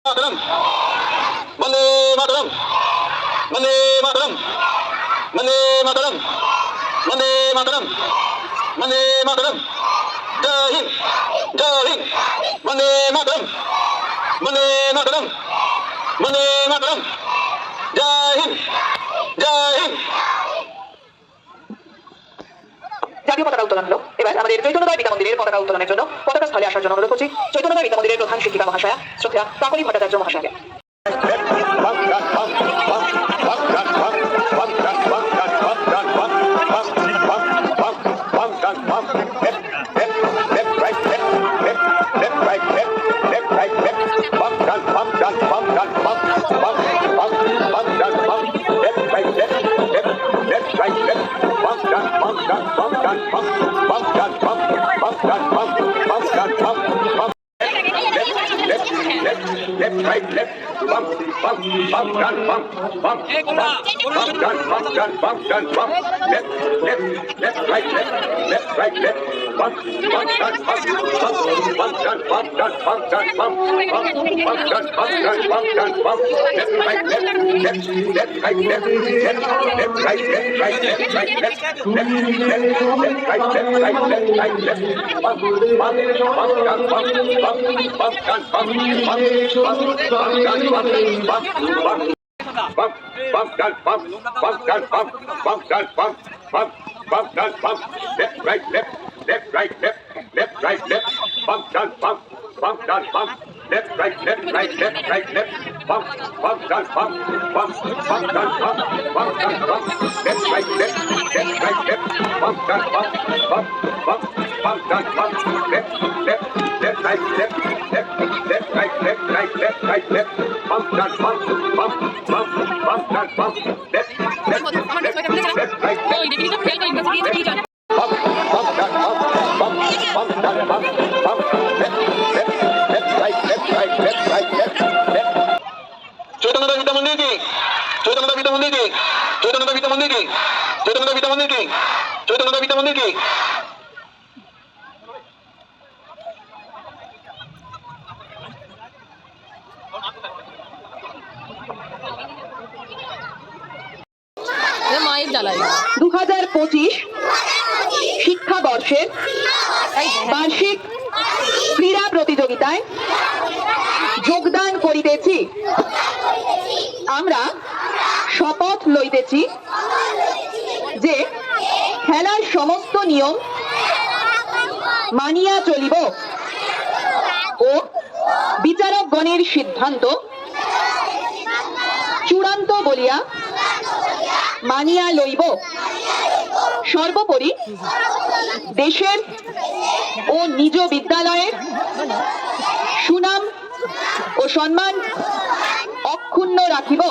মাতরম বন্দে মাতরম বন্দে মাতরম বন্দে মাতরম বন্দে মাতরম বন্দে মাতরম জয় হিন্দ বন্দে মাতরম বন্দে মাতরম বন্দে মাতরম জয় হিন্দ জাতীয় পতাকা উত্তোলন হলো। এবার আমাদের চৈতন্যদয় বিদ্যা মন্দিরের পতাকা উত্তোলনের জন্য পতাকা স্থলে আসার জন্য অনুরোধ করছি চৈতন্যদয় বিদ্যা মন্দিরের প্রধান শিক্ষিকা মহাশয়া শ্রদ্ধা কাকলি ভট্টাচার্য মহাশয়কে। Left, right, left, bump, bump, bump, gun, bump, bump, bump, gun, bump, gun, bump, gun, bump, left, right, left, right, left, bump, bump, gun, bump, bump, bump, gun, bump, gun, bump, gun, bump, bump, bump, gun, bump, gun, bump, gun, bump, left, right, left, right, left, right, right, left, right, left, right, left, bump, bump, bump, gun, bump, bump, bump, gun, bump, bump, left, right, left, right, left, right, left, bump, gun, bump, gun, bump, left, right, left, right, left, bump, gun, bump, gun, bump, gun, bump, left, right, left, left, bump, gun, bump, gun, bump, left, right, left, right, left, bump, gun, bump, gun, bump, left, right, চৈতন্যদয় বিদ্যা মন্দির কি চৈতন্যদয় বিদ্যা মন্দির কি চৈতন্যদয় বিদ্যা মন্দির কি চৈতন্যদয় বিদ্যা মন্দির কি চৈতন্যদয় বিদ্যা মন্দির কি মায়ের জ্বালাই 2025 শিক্ষাবর্ষের বার্ষিক ক্রীড়া প্রতিযোগিতায় যোগদান করিতেছি। আমরা শপথ লইতেছি যে খেলার সমস্ত নিয়ম মানিয়া চলিব ও বিচারকগণের সিদ্ধান্ত চূড়ান্ত বলিয়া মানিয়া লইব। সর্বোপরি দেশের ও নিজ বিদ্যালয়ের সুনাম ও সম্মান অক্ষুণ্ণ রাখিব।